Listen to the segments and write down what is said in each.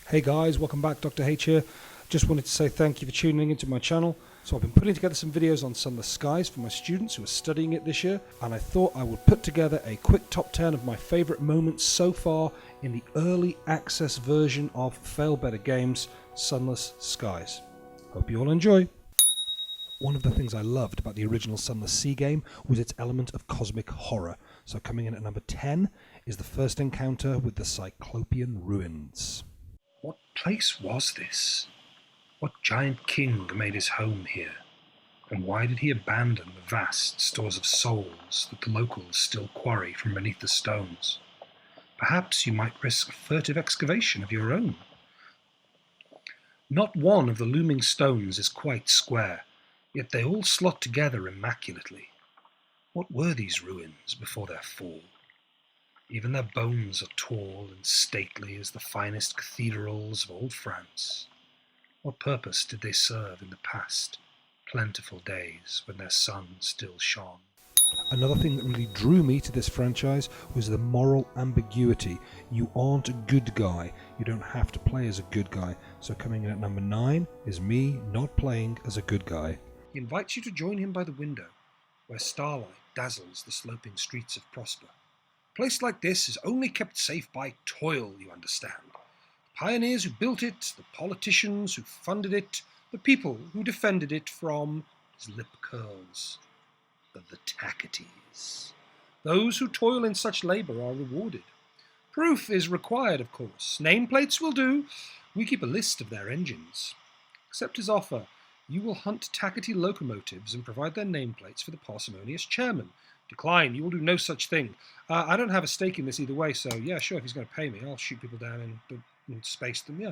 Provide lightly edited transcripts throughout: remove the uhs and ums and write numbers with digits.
Hey guys, welcome back, Dr. H here. Just wanted to say thank you for tuning into my channel. So I've been putting together some videos on Sunless Skies for my students who are studying it this year, and I thought I would put together a quick top 10 of my favourite moments so far in the early access version of Failbetter Games Sunless Skies. Hope you all enjoy. One of the things I loved about the original Sunless Sea game was its element of cosmic horror. So coming in at number 10 is the first encounter with the cyclopean ruins. What place was this? What giant king made his home here? And why did he abandon the vast stores of souls that the locals still quarry from beneath the stones? Perhaps you might risk a furtive excavation of your own. Not one of the looming stones is quite square, yet they all slot together immaculately. What were these ruins before their fall? Even their bones are tall and stately as the finest cathedrals of old France. What purpose did they serve in the past, plentiful days when their sun still shone? Another thing that really drew me to this franchise was the moral ambiguity. You aren't a good guy. You don't have to play as a good guy. So coming in at number 9 is me not playing as a good guy. He invites you to join him by the window, where starlight dazzles the sloping streets of Prosper. A place like this is only kept safe by toil, you understand. The pioneers who built it, the politicians who funded it, the people who defended it from, his lip curls, the Tacites. Those who toil in such labour are rewarded. Proof is required, of course. Nameplates will do. We keep a list of their engines. Accept his offer. You will hunt Tacity locomotives and provide their nameplates for the parsimonious chairman. Decline, you will do no such thing. I don't have a stake in this either way, so yeah, sure, if he's going to pay me, I'll shoot people down and space them, yeah.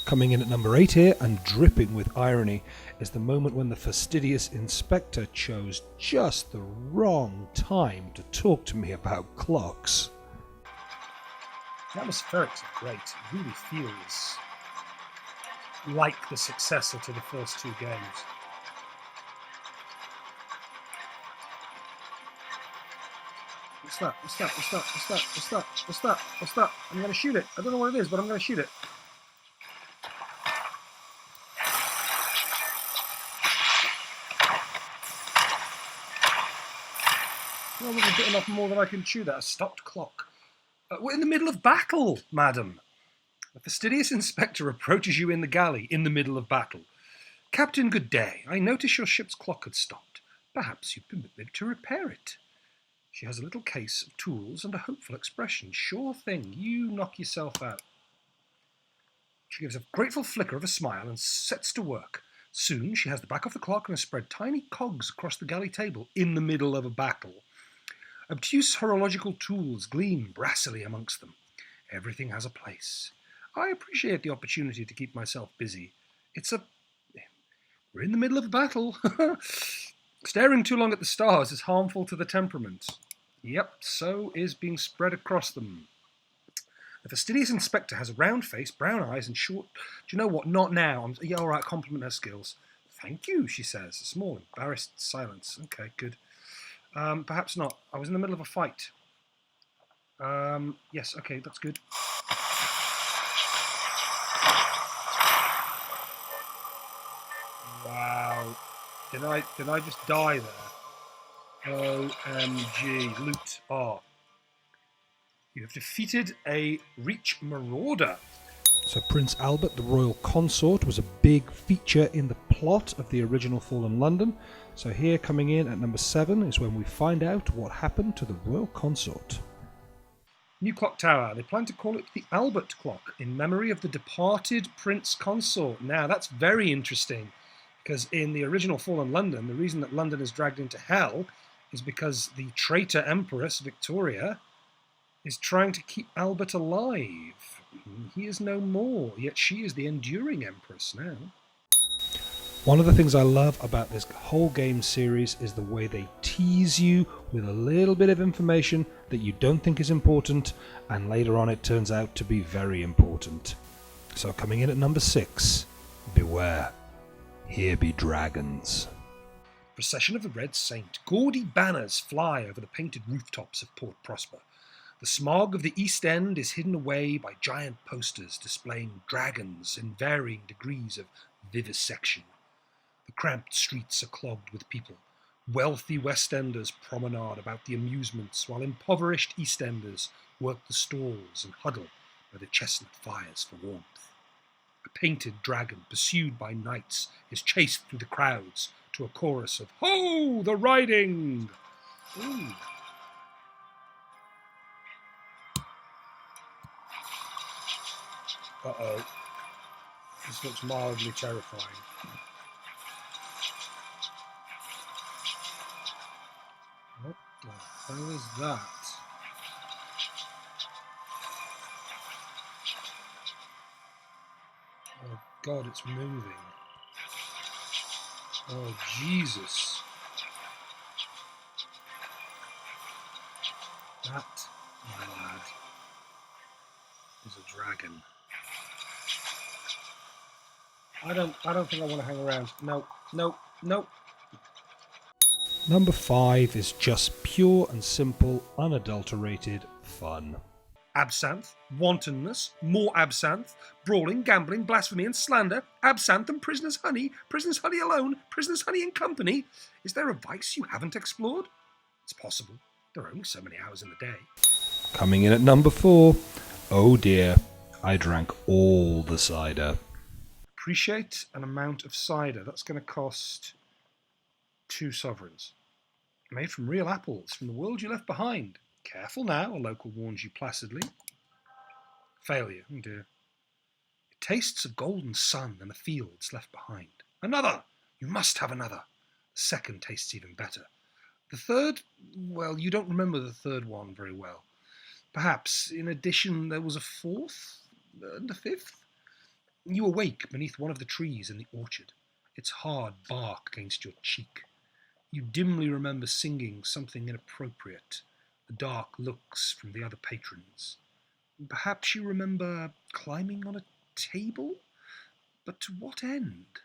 Coming in at number 8 here, and dripping with irony, is the moment when the fastidious inspector chose just the wrong time to talk to me about clocks. The atmospherics are great. It really feels like the successor to the first two games. What's that? What's that? What's that? What's that? What's that? What's that? What's that? I'm going to shoot it. I don't know what it is, but I'm going to shoot it. Well, I wasn't bitten off more than I can chew that. A stopped clock. We're in the middle of battle, madam. The fastidious inspector approaches you in the galley in the middle of battle. Captain, good day. I notice your ship's clock had stopped. Perhaps you permit me to repair it. She has a little case of tools and a hopeful expression. Sure thing, you knock yourself out. She gives a grateful flicker of a smile and sets to work. Soon she has the back of the clock and has spread tiny cogs across the galley table in the middle of a battle. Obtuse horological tools gleam brassily amongst them. Everything has a place. I appreciate the opportunity to keep myself busy. We're in the middle of a battle. Staring too long at the stars is harmful to the temperament. Yep, so is being spread across them. The fastidious inspector has a round face, brown eyes, and short... Do you know what? Not now. Yeah, all right, compliment her skills. Thank you, she says. A small, embarrassed silence. Okay, good. Perhaps not. I was in the middle of a fight. Yes, okay, that's good. Wow. Did I just die there? OMG. Loot R. You have defeated a Reach Marauder. So Prince Albert, the royal consort, was a big feature in the plot of the original Fallen London. So here, coming in at number 7, is when we find out what happened to the royal consort. New clock tower. They plan to call it the Albert clock in memory of the departed prince consort. Now, that's very interesting, because in the original Fallen London, the reason that London is dragged into hell is because the traitor empress, Victoria, is trying to keep Albert alive. He is no more, yet she is the enduring empress now. One of the things I love about this whole game series is the way they tease you with a little bit of information that you don't think is important, and later on it turns out to be very important. So coming in at number 6, beware, here be dragons. Procession of the Red Saint. Gaudy banners fly over the painted rooftops of Port Prosper. The smog of the East End is hidden away by giant posters displaying dragons in varying degrees of vivisection. The cramped streets are clogged with people. Wealthy West Enders promenade about the amusements, while impoverished East Enders work the stalls and huddle by the chestnut fires for warmth. A painted dragon, pursued by knights, is chased through the crowds to a chorus of "Ho, the riding!" Ooh. Uh-oh. This looks mildly terrifying. What the hell is that? Oh God, it's moving. Oh Jesus. That, my lad, is a dragon. I don't think I want to hang around. No, no, no. Number 5 is just pure and simple, unadulterated fun. Absinthe, wantonness, more absinthe, brawling, gambling, blasphemy and slander, absinthe and prisoner's honey alone, prisoner's honey in company. Is there a vice you haven't explored? It's possible. There are only so many hours in the day. Coming in at number 4, oh dear, I drank all the cider. Appreciate an amount of cider. That's going to cost 2 sovereigns. Made from real apples from the world you left behind. Careful now, a local warns you placidly. Failure, oh dear. It tastes of golden sun and the fields left behind. Another! You must have another. The second tastes even better. The third, well, you don't remember the third one very well. Perhaps, in addition, there was a fourth and a fifth? You awake beneath one of the trees in the orchard, its hard bark against your cheek. You dimly remember singing something inappropriate, the dark looks from the other patrons. Perhaps you remember climbing on a table? But to what end?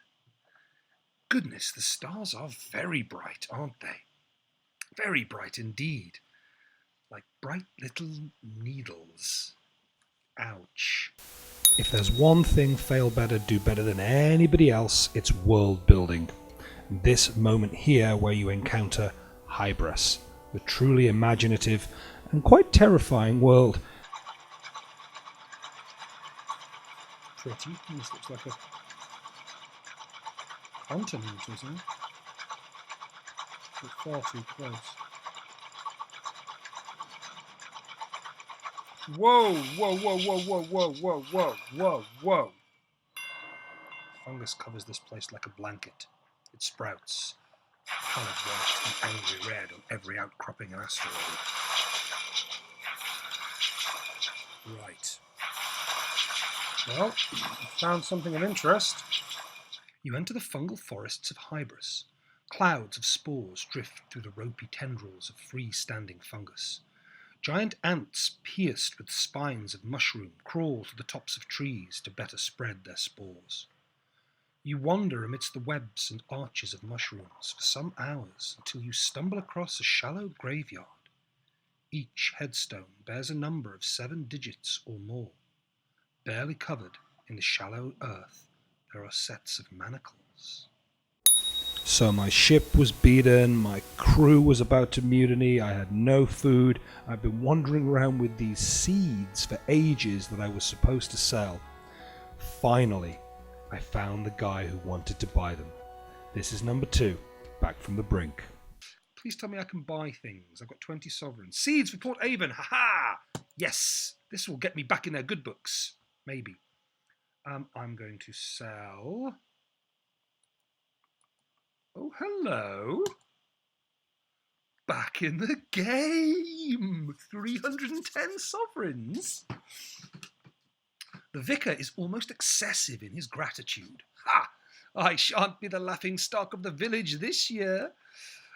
Goodness, the stars are very bright, aren't they? Very bright indeed. Like bright little needles. Ouch. If there's one thing Failbetter do better than anybody else, it's world building. This moment here where you encounter Hybris, the truly imaginative and quite terrifying world. Pretty. This looks like a continent or something. But far too close. Whoa, whoa, whoa, whoa, whoa, whoa, whoa, whoa, whoa, whoa. Fungus covers this place like a blanket. It sprouts, coloured white and angry red on every outcropping and asteroid. Right. Well, I found something of interest. You enter the fungal forests of Hybris. Clouds of spores drift through the ropey tendrils of free-standing fungus. Giant ants pierced with spines of mushroom crawl to the tops of trees to better spread their spores. You wander amidst the webs and arches of mushrooms for some hours until you stumble across a shallow graveyard. Each headstone bears a number of 7 digits or more. Barely covered in the shallow earth, there are sets of manacles. So my ship was beaten, my crew was about to mutiny, I had no food, I've been wandering around with these seeds for ages that I was supposed to sell. Finally, I found the guy who wanted to buy them. This is number 2, back from the brink. Please tell me I can buy things. I've got 20 sovereigns. Seeds for Port Avon, ha-ha! Yes, this will get me back in their good books. Maybe. I'm going to sell... Oh, hello. Back in the game. 310 sovereigns. The Vicar is almost excessive in his gratitude. Ha! I shan't be the laughing stock of the village this year.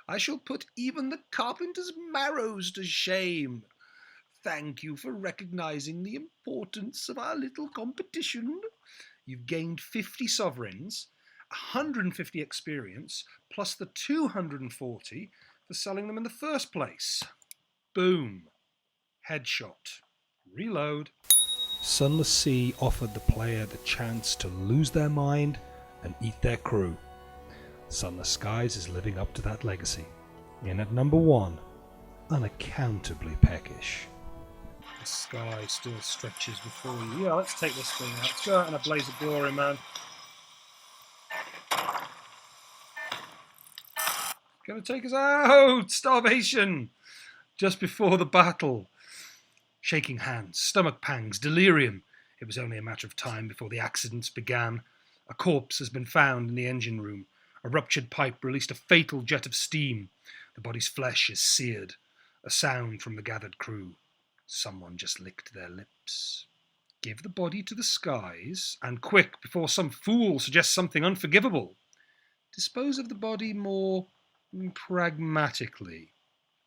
I shall put even the carpenter's marrows to shame. Thank you for recognising the importance of our little competition. You've gained 50 sovereigns, 150 experience, plus the 240 for selling them in the first place. Boom. Headshot. Reload. Sunless Sea offered the player the chance to lose their mind and eat their crew. Sunless Skies is living up to that legacy. In at number 1, unaccountably peckish. The sky still stretches before you. Yeah, let's take this thing out. Let's go out in a blaze of glory, man. Gonna take us out! Starvation! Just before the battle. Shaking hands, stomach pangs, delirium. It was only a matter of time before the accidents began. A corpse has been found in the engine room. A ruptured pipe released a fatal jet of steam. The body's flesh is seared. A sound from the gathered crew. Someone just licked their lips. Give the body to the skies, and quick, before some fool suggests something unforgivable. Dispose of the body more pragmatically.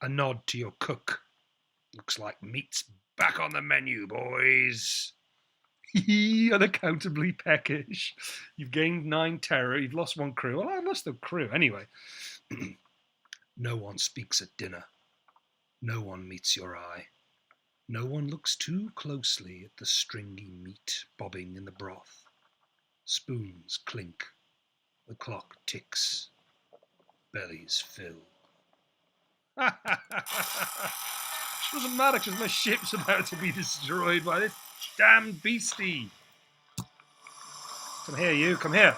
A nod to your cook. Looks like meat's back on the menu, boys. Unaccountably peckish. You've gained 9 terror, you've lost 1 crew. Well, I lost the crew anyway. No one speaks at dinner. No one meets your eye. No one looks too closely at the stringy meat bobbing in the broth. Spoons clink. The clock ticks. Bellies fill. Doesn't matter because my ship's about to be destroyed by this damned beastie. Come here, you. Come here.